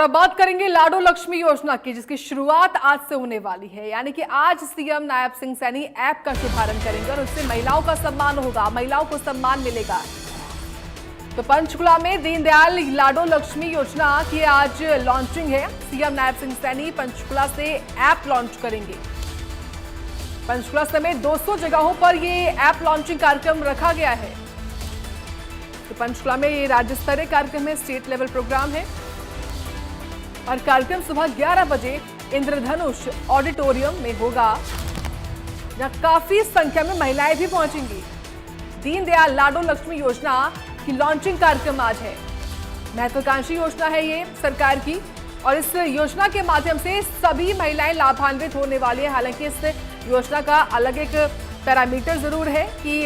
अब बात करेंगे लाडो लक्ष्मी योजना की, जिसकी शुरुआत आज से होने वाली है। यानी कि आज सीएम नायब सिंह सैनी ऐप का शुभारंभ करेंगे और उससे महिलाओं का सम्मान होगा, महिलाओं को सम्मान मिलेगा। तो पंचकुला में दीनदयाल लाडो लक्ष्मी योजना की आज लॉन्चिंग है। सीएम नायब सिंह सैनी पंचकुला से ऐप लॉन्च करेंगे। पंचकुला समेत 200 जगहों पर ये ऐप लॉन्चिंग कार्यक्रम रखा गया है। तो पंचकुला में ये राज्य स्तरीय कार्यक्रम है, स्टेट लेवल प्रोग्राम है और कार्यक्रम सुबह 11 बजे इंद्रधनुष ऑडिटोरियम में होगा, जहां काफी संख्या में महिलाएं भी पहुंचेंगी। दीनदयाल लाडो लक्ष्मी योजना की लॉन्चिंग कार्यक्रम आज है। महत्वाकांक्षी योजना है ये सरकार की और इस योजना के माध्यम से सभी महिलाएं लाभान्वित होने वाली है। हालांकि इस योजना का अलग एक पैरामीटर जरूर है कि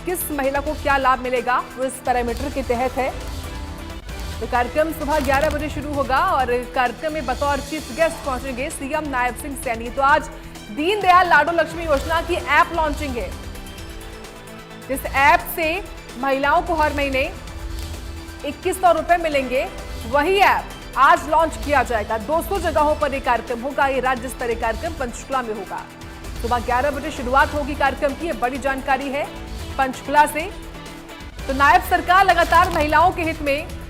किस महिला को क्या लाभ मिलेगा, वो इस पैरामीटर के तहत है। तो कार्यक्रम सुबह 11 बजे शुरू होगा और कार्यक्रम में बतौर चीफ गेस्ट पहुंचेंगे सीएम नायब सिंह सैनी। तो आज दीनदयाल लाडो लक्ष्मी योजना की ऐप लॉन्चिंग है। इस ऐप से महिलाओं को हर महीने 2100 रुपए मिलेंगे। वही ऐप आज लॉन्च किया जाएगा। 200 जगहों पर यह कार्यक्रम होगा। ये राज्य स्तरीय कार्यक्रम पंचकुला में होगा। सुबह 11 बजे शुरुआत होगी कार्यक्रम की। बड़ी जानकारी है पंचकुला से। तो नायब सरकार लगातार महिलाओं के हित में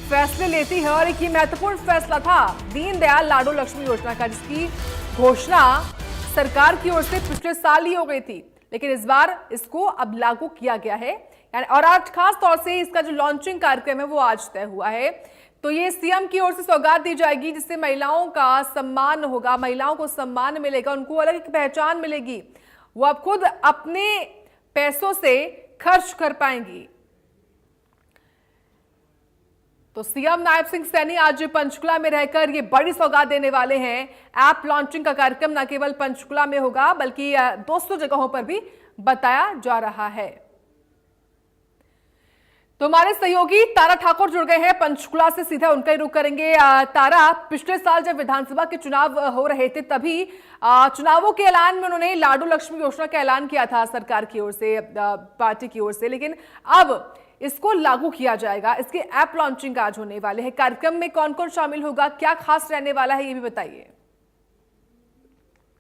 फैसले लेती है और एक ही महत्वपूर्ण फैसला था दीनदयाल लाडो लक्ष्मी योजना का, जिसकी घोषणा सरकार की ओर से पिछले साल ही हो गई थी, लेकिन इस बार इसको अब लागू किया गया है। और आज खास तौर से इसका जो लॉन्चिंग कार्यक्रम है वो आज तय हुआ है। तो ये सीएम की ओर से सौगात दी जाएगी, जिससे महिलाओं का सम्मान होगा, महिलाओं को सम्मान मिलेगा, उनको अलग एक पहचान मिलेगी। वो अब खुद अपने पैसों से खर्च कर पाएंगी। तो सीएम नायब सिंह सैनी आज पंचकुला में रहकर ये बड़ी सौगात देने वाले हैं। ऐप लॉन्चिंग का कार्यक्रम न केवल पंचकुला में होगा बल्कि 200 जगहों पर भी बताया जा रहा है। तो हमारे सहयोगी तारा ठाकुर जुड़ गए हैं पंचकुला से, सीधा उनका ही रुख करेंगे। तारा, पिछले साल जब विधानसभा के चुनाव हो रहे थे तभी चुनावों के ऐलान में उन्होंने लाडो लक्ष्मी योजना का ऐलान किया था सरकार की ओर से, पार्टी की ओर से, लेकिन अब इसको लागू किया जाएगा। इसके ऐप लॉन्चिंग आज होने वाले हैं। कार्यक्रम में कौन कौन शामिल होगा, क्या खास रहने वाला है, ये भी बताइए।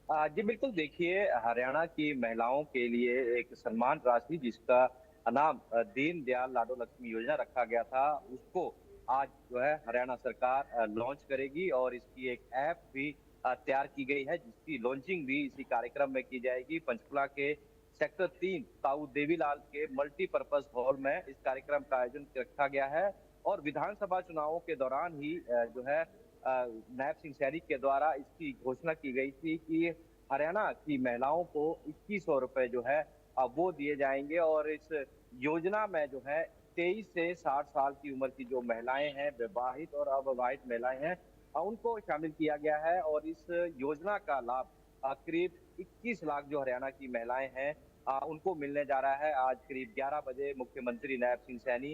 जी बिल्कुल, देखिए हरियाणा की महिलाओं के लिए एक सम्मान राशि जिसका नाम दीनदयाल लाडो लक्ष्मी योजना रखा गया था, उसको आज जो है हरियाणा सरकार लॉन्च करेगी और इसकी एक ऐप भी तैयार की गई है, जिसकी लॉन्चिंग भी इसी कार्यक्रम में की जाएगी। पंचकुला के सेक्टर 3 ताऊ देवीलाल के मल्टीपर्पज हॉल में इस कार्यक्रम का आयोजन रखा गया है और विधानसभा चुनावों के दौरान ही जो है नायब सिंह सैनी के द्वारा इसकी घोषणा की गई थी कि हरियाणा की महिलाओं को 2100 रुपए जो है वो दिए जाएंगे और इस योजना में जो है 23 से 60 साल की उम्र की जो महिलाएं हैं, विवाहित और अविवाहित महिलाएं हैं, उनको शामिल किया गया है और इस योजना का लाभ करीब 21 लाख जो हरियाणा की महिलाएं हैं उनको मिलने जा रहा है। आज करीब 11 बजे मुख्यमंत्री नायब सिंह सैनी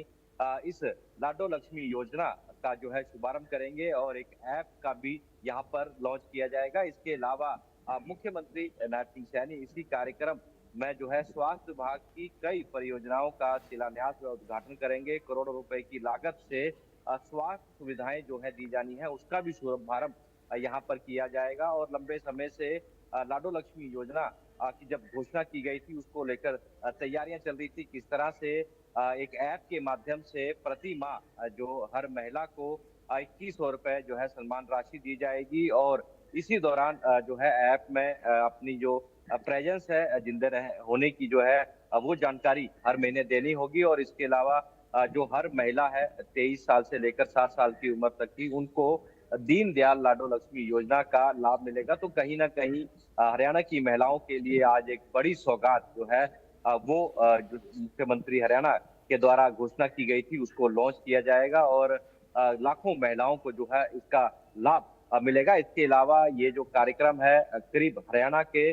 इस लाडो लक्ष्मी योजना का जो है शुभारंभ करेंगे और एक ऐप का भी यहाँ पर लॉन्च किया जाएगा। इसके अलावा मुख्यमंत्री नायब सिंह सैनी इसी कार्यक्रम में जो है स्वास्थ्य विभाग की कई परियोजनाओं का शिलान्यास व उद्घाटन करेंगे। करोड़ों रुपए की लागत से स्वास्थ्य सुविधाएं जो है दी जानी है, उसका भी शुभारंभ यहाँ पर किया जाएगा। और लंबे समय से लाडो लक्ष्मी योजना की जब घोषणा की गई थी, उसको लेकर तैयारियां चल रही थी, किस तरह से एक ऐप के माध्यम से प्रति माह जो हर महिला को 2100 रुपए जो है सम्मान राशि दी जाएगी और इसी दौरान जो है ऐप में अपनी जो प्रेजेंस है जिंदा होने की जो है वो जानकारी हर महीने देनी होगी और इसके अलावा जो हर महिला है 23 साल से लेकर 60 साल की उम्र तक की, उनको दीनदयाल लाडो लक्ष्मी योजना का लाभ मिलेगा। तो कहीं ना कहीं हरियाणा की महिलाओं के लिए आज एक बड़ी सौगात जो है वो जो मुख्यमंत्री हरियाणा के द्वारा घोषणा की गई थी, उसको लॉन्च किया जाएगा और लाखों महिलाओं को जो है इसका लाभ मिलेगा। इसके अलावा ये जो कार्यक्रम है करीब हरियाणा के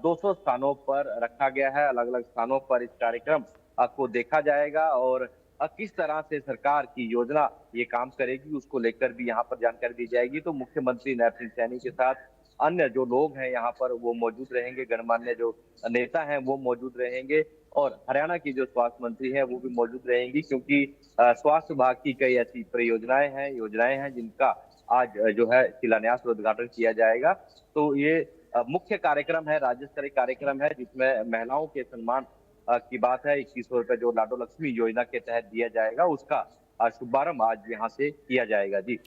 200 स्थानों पर रखा गया है। अलग अलग स्थानों पर इस कार्यक्रम को देखा जाएगा और किस तरह से सरकार की योजना ये काम करेगी, उसको लेकर भी यहाँ पर जानकारी दी जाएगी। तो मुख्यमंत्री नायब सिंह सैनी के साथ अन्य जो लोग हैं यहाँ पर वो मौजूद रहेंगे, गणमान्य जो नेता हैं वो मौजूद रहेंगे और हरियाणा की जो स्वास्थ्य मंत्री है वो भी मौजूद रहेंगी, क्योंकि स्वास्थ्य विभाग की कई ऐसी परियोजनाएं हैं, योजनाएं हैं जिनका आज जो है शिलान्यास और उद्घाटन किया जाएगा। तो ये मुख्य कार्यक्रम है, राज्य स्तरीय कार्यक्रम है, जिसमें महिलाओं के सम्मान की बात है। 2100 रुपए जो लाडो लक्ष्मी योजना के तहत दिया जाएगा, उसका शुभारंभ आज यहाँ से किया जाएगा। जी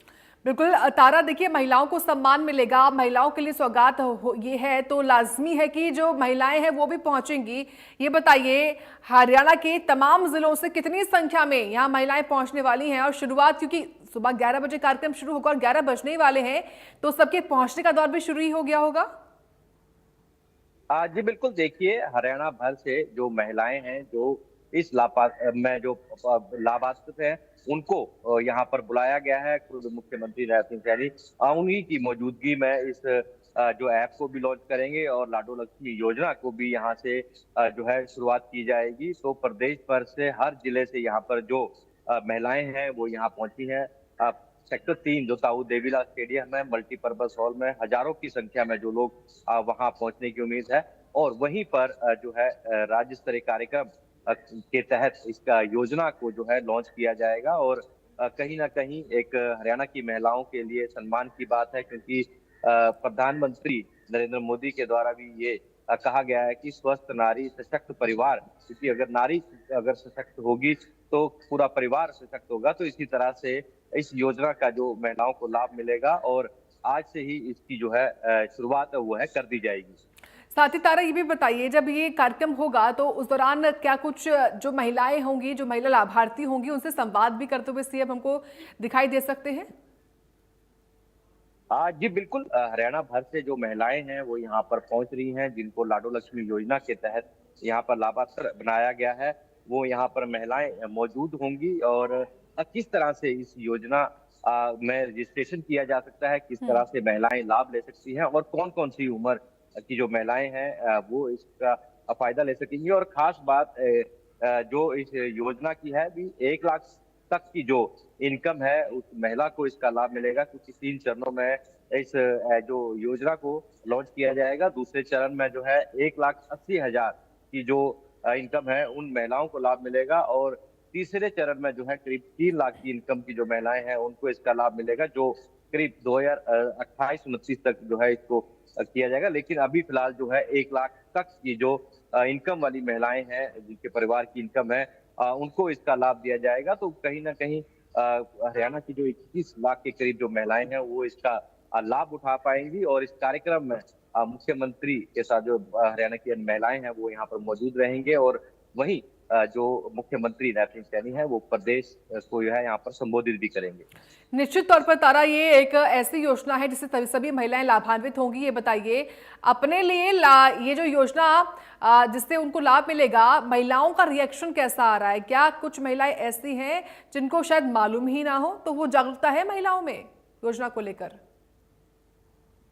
बिल्कुल तारा, देखिए महिलाओं को सम्मान मिलेगा, महिलाओं के लिए सौगात ये है, तो लाजमी है कि जो महिलाएं हैं वो भी पहुंचेंगी। ये बताइए हरियाणा के तमाम जिलों से कितनी संख्या में यहाँ महिलाएं पहुंचने वाली हैं? और शुरुआत, क्योंकि सुबह 11 बजे कार्यक्रम शुरू होगा और 11 बजने ही वाले हैं, तो सबके पहुंचने का दौर भी शुरू ही हो गया होगा। जी बिल्कुल, देखिए हरियाणा भर से जो महिलाएं हैं जो इस में जो लाभान्वित हैं, उनको यहाँ पर बुलाया गया है। खुद मुख्यमंत्री नैब सिंह सैनी उन्हीं की मौजूदगी में इस जो ऐप को भी लॉन्च करेंगे और लाडो लक्ष्मी योजना को भी यहाँ से जो है शुरुआत की जाएगी। तो प्रदेश भर से हर जिले से यहाँ पर जो महिलाएं हैं वो यहाँ पहुंची हैं। सेक्टर 3 जो ताऊ देवीलाल स्टेडियम है, मल्टीपर्पज हॉल में हजारों की संख्या में जो लोग वहां पहुंचने की उम्मीद है। और वहीं पर जो है राज्य स्तरीय कार्यक्रम के तहत इसका योजना को जो है लॉन्च किया जाएगा। और कहीं ना कहीं एक हरियाणा की महिलाओं के लिए सम्मान की बात है, क्योंकि प्रधानमंत्री नरेंद्र मोदी के द्वारा भी ये कहा गया है कि स्वस्थ नारी सशक्त परिवार, क्योंकि अगर नारी अगर सशक्त होगी तो पूरा परिवार सशक्त होगा। तो इसी तरह से इस योजना का जो महिलाओं को लाभ मिलेगा और आज से ही इसकी जो है शुरुआत वो है कर दी जाएगी। साथ ही तारा, ये भी बताइए जब ये कार्यक्रम होगा तो उस दौरान क्या कुछ जो महिलाएं होंगी, जो महिला लाभार्थी होंगी, उनसे संवाद भी करते हुए सीएम हमको दिखाई दे सकते हैं? जी बिल्कुल, हरियाणा भर से जो महिलाएं हैं वो यहाँ पर पहुंच रही हैं, जिनको लाडो लक्ष्मी योजना के तहत यहाँ पर लाभार्थी बनाया गया है, वो यहाँ पर महिलाएं मौजूद होंगी। और किस तरह से इस योजना में रजिस्ट्रेशन किया जा सकता है, किस तरह से महिलाएं लाभ ले सकती हैं और कौन कौन सी उम्र की जो महिलाएं हैं वो इसका फायदा ले सकेंगी। और खास बात जो इस योजना की है भी 1 लाख तक की जो इनकम है उस महिला को इसका लाभ मिलेगा, क्योंकि 3 चरणों में इस जो योजना को लॉन्च किया जाएगा। दूसरे चरण में जो है 1,80,000 की जो इनकम है उन महिलाओं को लाभ मिलेगा। और तीसरे चरण में जो है करीब 3 लाख की इनकम की जो महिलाएं हैं उनको इसका लाभ मिलेगा, जो करीब 2028-29 तक जो है इसको किया जाएगा। लेकिन अभी फिलहाल जो है 1 लाख तक की जो इनकम वाली महिलाएं हैं, जिनके परिवार की इनकम है, उनको इसका लाभ दिया जाएगा। तो कहीं ना कहीं हरियाणा की जो 21 लाख के करीब जो महिलाएं हैं वो इसका लाभ उठा पाएंगी। और इस कार्यक्रम में मुख्यमंत्री के साथ जो हरियाणा की महिलाएं हैं वो यहाँ पर मौजूद रहेंगे। और वहीं जो मुख्यमंत्री नैब सिंह सैनी है वो प्रदेश को जो है यहाँ पर संबोधित भी करेंगे। निश्चित तौर पर तारा, ये एक ऐसी योजना है जिससे सभी महिलाएं लाभान्वित होंगी। ये बताइए अपने लिए ये जो योजना जिससे उनको लाभ मिलेगा, महिलाओं का रिएक्शन कैसा आ रहा है? क्या कुछ महिलाएं ऐसी हैं जिनको शायद मालूम ही ना हो, तो वो जागरूकता है महिलाओं में योजना को लेकर?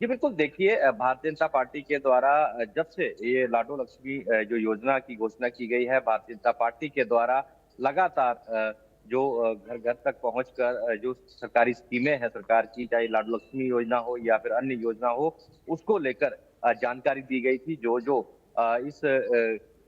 जी बिल्कुल, देखिए भारतीय जनता पार्टी के द्वारा जब से ये लाडो लक्ष्मी जो योजना की घोषणा की गई है, भारतीय जनता पार्टी के द्वारा लगातार जो घर घर तक पहुंचकर जो सरकारी स्कीमें हैं सरकार की, चाहे लाडो लक्ष्मी योजना हो या फिर अन्य योजना हो, उसको लेकर जानकारी दी गई थी। जो जो इस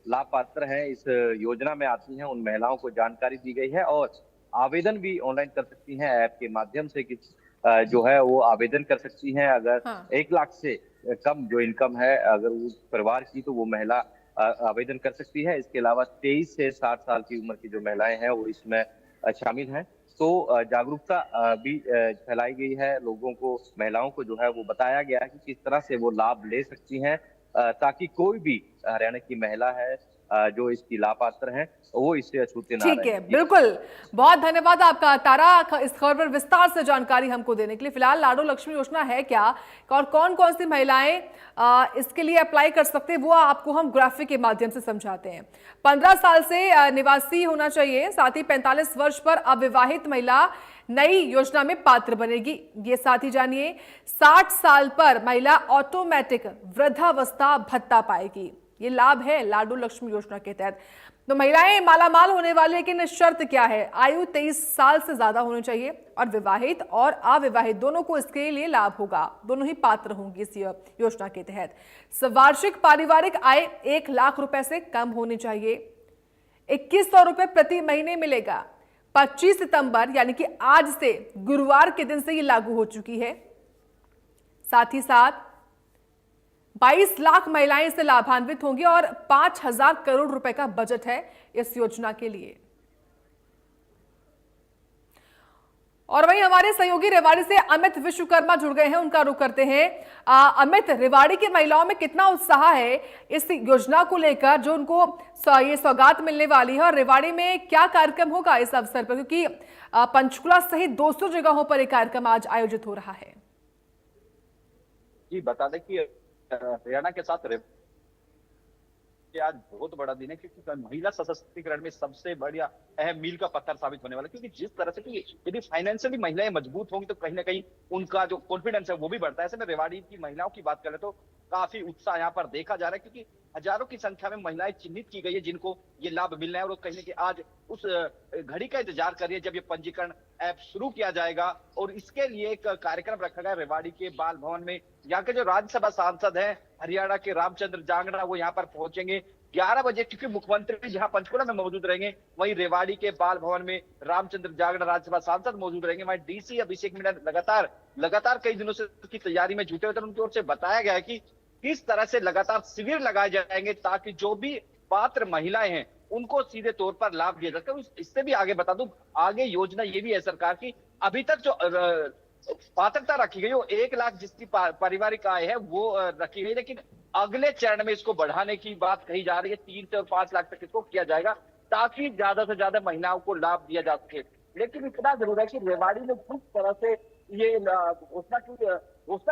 लाभपात्र हैं, इस योजना में आती हैं, उन महिलाओं को जानकारी दी गई है। और आवेदन भी ऑनलाइन कर सकती हैं ऐप के माध्यम से, कि जो है वो आवेदन कर सकती हैं। अगर 1 लाख से कम जो इनकम है अगर उस परिवार की, तो वो महिला आवेदन कर सकती है। इसके अलावा 23 से 60 साल की उम्र की जो महिलाएं हैं वो इसमें शामिल हैं। तो जागरूकता भी फैलाई गई है, लोगों को, महिलाओं को जो है वो बताया गया है कि किस तरह से वो लाभ ले सकती हैं, ताकि कोई भी हरियाणा की महिला है जो इसकी लाभपात्र हैं वो इससे अछूते ना रहें। ठीक है, बिल्कुल। बहुत धन्यवाद आपका तारा, इस खबर पर विस्तार से जानकारी हमको देने के लिए। फिलहाल लाडो लक्ष्मी योजना है क्या और कौन कौन सी महिलाएं इसके लिए अप्लाई कर सकते हैं, वो आपको हम ग्राफिक के माध्यम से समझाते हैं। 15 साल से निवासी होना चाहिए, साथ ही 45 वर्ष पर अविवाहित महिला नई योजना में पात्र बनेगी। ये साथ ही जानिए 60 साल पर महिला ऑटोमेटिक वृद्धावस्था भत्ता पाएगी। ये लाभ है लाडो लक्ष्मी योजना के तहत। तो महिलाएं मालामाल होने वाली, लेकिन शर्त क्या है? आयु 23 साल से ज्यादा होनी चाहिए और विवाहित और अविवाहित दोनों को इसके लिए लाभ होगा, दोनों ही पात्र होंगे इस योजना के तहत। वार्षिक पारिवारिक आय 1 लाख रुपए से कम होनी चाहिए। 2100 रुपए प्रति महीने मिलेगा। 25 सितंबर यानी कि आज से गुरुवार के दिन से ये लागू हो चुकी है। साथ ही साथ 22 लाख महिलाएं इससे लाभान्वित होंगी और 5,000 करोड़ रुपए का बजट है इस योजना के लिए। और वहीं हमारे सहयोगी रेवाड़ी से अमित विश्वकर्मा जुड़ गए हैं, उनका रुख करते हैं। अमित, रेवाड़ी की महिलाओं में कितना उत्साह है इस योजना को लेकर जो उनको ये सौगात मिलने वाली है, और रेवाड़ी में क्या कार्यक्रम होगा इस अवसर पर, क्योंकि पंचकुला सहित 200 जगहों पर यह कार्यक्रम आज आयोजित हो रहा है। जी बता दें कि हरियाणा के साथ कि आज बहुत बड़ा दिन है, क्योंकि महिला सशक्तिकरण में सबसे बढ़िया अहम मील का पत्थर साबित होने वाला है। क्योंकि जिस तरह से कि यदि फाइनेंशियली महिलाएं मजबूत होंगी तो कहीं ना कहीं उनका जो कॉन्फिडेंस है वो भी बढ़ता है। ऐसे में रेवाड़ी की महिलाओं की बात करें तो काफी उत्साह यहाँ पर देखा जा रहा है, क्योंकि हजारों की संख्या में महिलाएं चिन्हित की गई है जिनको ये लाभ मिलना है, और कहीं ना कहीं आज उस घड़ी का इंतजार कर रही है जब ये पंजीकरण ऐप शुरू किया जाएगा। और इसके लिए एक कार्यक्रम रखा गया रेवाड़ी के बाल भवन में। यहाँ के जो राज्यसभा सांसद हैं हरियाणा के रामचंद्र जांगड़ा, वो यहाँ पर पहुंचेंगे 11 बजे, क्योंकि मुख्यमंत्री जहां पंचकुला में मौजूद रहेंगे वहीं रेवाड़ी के बाल भवन में रामचंद्र जांगड़ा राज्यसभा सांसद मौजूद रहेंगे। वहीं डीसी अभिषेक मीणा लगातार कई दिनों से उसकी तैयारी में जुटे हुए थे। उनकी ओर से बताया गया है कि किस तरह से लगातार शिविर लगाए जाएंगे ताकि जो भी पात्र महिलाएं हैं उनको सीधे तौर पर लाभ दिया जा सके। इससे भी आगे बता दूं, आगे योजना ये भी है सरकार की, अभी तक जो पात्रता रखी गई वो 1 लाख जिसकी पारिवारिक आय है वो रखी गई, लेकिन अगले चरण में इसको बढ़ाने की बात कही जा रही है। 3 से 5 लाख तक इसको किया जाएगा ताकि ज्यादा से ज्यादा महिलाओं को लाभ दिया जा सके। लेकिन इतना जरूर है कि रेवाड़ी में किस तरह से ये घोषणा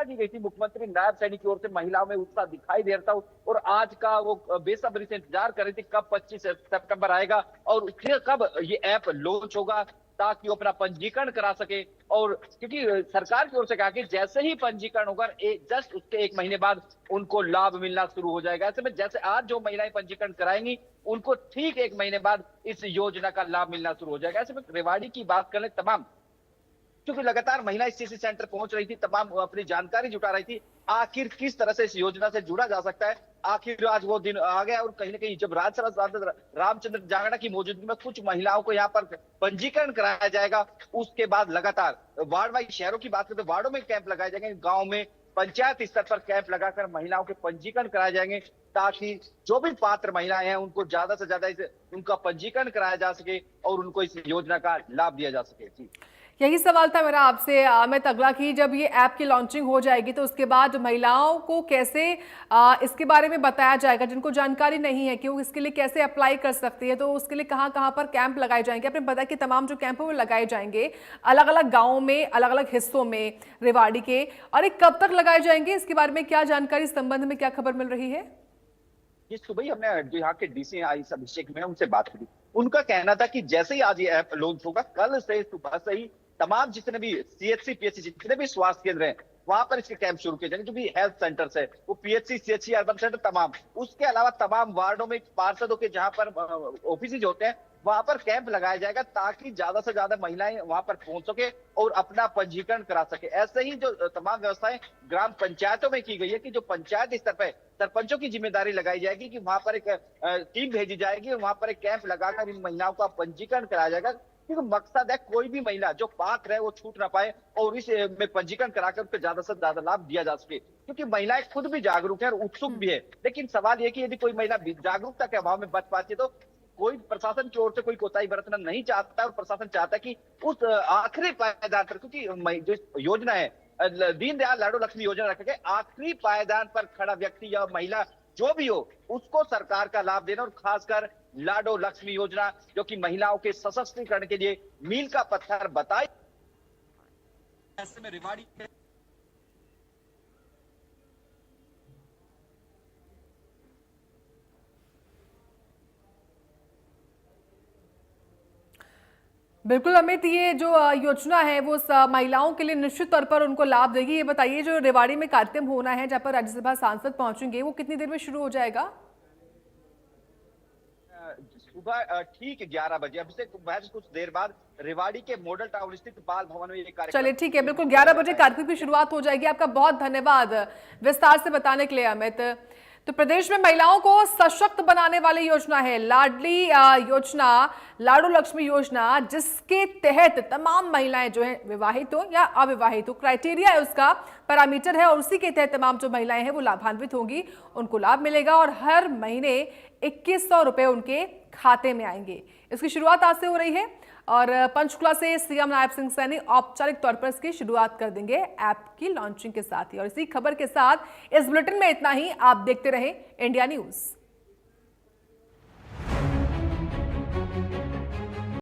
की गई थी मुख्यमंत्री नायब सैनी की ओर से, महिलाओं में उत्साह दिखाई दे रहा था। और आज का वो बेसब्री से इंतजार कर रही थी कब 25 सितंबर आएगा और फिर कब ये ऐप लॉन्च होगा ताकि वो अपना पंजीकरण करा सके। और क्योंकि सरकार की ओर से कहा कि जैसे ही पंजीकरण होगा जस्ट उसके 1 महीने बाद उनको लाभ मिलना शुरू हो जाएगा। ऐसे में जैसे आज जो महिलाएं पंजीकरण कराएंगी उनको ठीक 1 महीने बाद इस योजना का लाभ मिलना शुरू हो जाएगा। ऐसे में रेवाड़ी की बात करें, तमाम क्योंकि लगातार महिला सीसी सेंटर पहुंच रही थी, तमाम अपनी जानकारी जुटा रही थी आखिर किस तरह से इस योजना से जुड़ा जा सकता है। आखिर आज वो दिन आ गया और कहीं ना कहीं जब राज्यसभा सांसद रामचंद्र जांगड़ा की मौजूदगी में कुछ महिलाओं को यहाँ पर पंजीकरण कराया जाएगा। उसके बाद लगातार वार्ड वाइज शहरों की बात करें तो वार्डों में कैंप लगाए जाएंगे, गाँव में पंचायत स्तर पर कैंप लगाकर महिलाओं के पंजीकरण कराए जाएंगे ताकि जो भी पात्र महिलाएं हैं उनको ज्यादा से ज्यादा उनका पंजीकरण कराया जा सके और उनको इस योजना का लाभ दिया जा सके। जी यही सवाल था मेरा आपसे अमित अगला कि जब ये ऐप की लॉन्चिंग हो जाएगी तो उसके बाद महिलाओं को कैसे इसके बारे में बताया जाएगा, जिनको जानकारी नहीं है कि वो इसके लिए कैसे अप्लाई कर सकती है, तो उसके लिए कहाँ कहाँ पर कैंप लगाए जाएंगे? आपने बताया कि तमाम जो कैंप है वो लगाए जाएंगे अलग अलग गाँवों में, अलग अलग हिस्सों में रेवाड़ी के, और ये कब तक लगाए जाएंगे, इसके बारे में क्या जानकारी, इस संबंध में क्या खबर मिल रही है? ये सुबह ही हमने जो यहाँ के डीसी अभिषेक में उनसे बात की, उनका कहना था कि जैसे ही आज ये ऐप लॉन्च होगा कल से सुबह से ही तमाम जितने भी सीएचसी पीएचसी जितने भी स्वास्थ्य केंद्र हैं वहां पर इसके कैंप शुरू किए जाएंगे। जो भी हेल्थ सेंटर्स है वो पीएचसी सीएचसी अर्बन सेंटर तमाम, उसके अलावा तमाम वार्डों में पार्षदों के जहां पर ऑफिस होते हैं वहां पर कैंप लगाया जाएगा ताकि ज्यादा से ज्यादा महिलाएं वहां पर पहुंच सके और अपना पंजीकरण करा सके। ऐसे ही जो तमाम व्यवस्थाएं ग्राम पंचायतों में की गई है कि जो पंचायत स्तर पर सरपंचों की जिम्मेदारी लगाई जाएगी कि वहां पर एक टीम भेजी जाएगी और वहां पर एक कैंप लगाकर इन महिलाओं का पंजीकरण कराया जाएगा। क्योंकि मकसद है कोई भी महिला जो पात्र है वो छूट ना पाए और इस में पंजीकरण कराकर उसको ज्यादा से ज्यादा लाभ दिया जा सके। क्योंकि महिलाएं खुद भी जागरूक है और उत्सुक भी है, लेकिन सवाल ये कि यदि कोई महिला जागरूकता के अभाव में बच पाती है तो कोई प्रशासन की ओर से कोई कोताही बरतना नहीं चाहता और प्रशासन चाहता है कि उस आखिरी पायदान पर, क्योंकि जो योजना है दीनदयाल लाडो लक्ष्मी योजना रखा गया, आखिरी पायदान पर खड़ा व्यक्ति या महिला जो भी हो उसको सरकार का लाभ देना, और खासकर लाडो लक्ष्मी योजना जो कि महिलाओं के सशक्तिकरण के लिए मील का पत्थर बताई। ऐसे में रेवाड़ी बिल्कुल अमित, ये जो योजना है वो महिलाओं के लिए निश्चित तौर पर उनको लाभ देगी। ये बताइए जो रेवाड़ी में कार्यक्रम होना है जहां पर राज्यसभा सांसद पहुंचेंगे वो कितनी देर में शुरू हो जाएगा? सुबह ठीक 11 बजे, अब से महज कुछ देर बाद रेवाड़ी के मॉडल टाउन स्थित बाल भवन में ये कार्यक्रम। चलिए ठीक है, बिल्कुल 11 बजे कार्यक्रम की शुरुआत हो जाएगी। आपका बहुत धन्यवाद विस्तार से बताने के लिए अमित। तो प्रदेश में महिलाओं को सशक्त बनाने वाली योजना है लाडली योजना, लाडो लक्ष्मी योजना, जिसके तहत तमाम महिलाएं जो है विवाहित हो या अविवाहित हो, क्राइटेरिया है उसका, पैरामीटर है, और उसी के तहत तमाम जो महिलाएं हैं वो लाभान्वित होंगी, उनको लाभ मिलेगा और हर महीने 2100 रुपए उनके खाते में आएंगे। इसकी शुरुआत आज से हो रही है और पंचकुला से सीएम नायब सिंह सैनी औपचारिक तौर पर इसकी शुरुआत कर देंगे ऐप की लॉन्चिंग के साथ ही। और इसी खबर के साथ इस बुलेटिन में इतना ही। आप देखते रहें इंडिया न्यूज।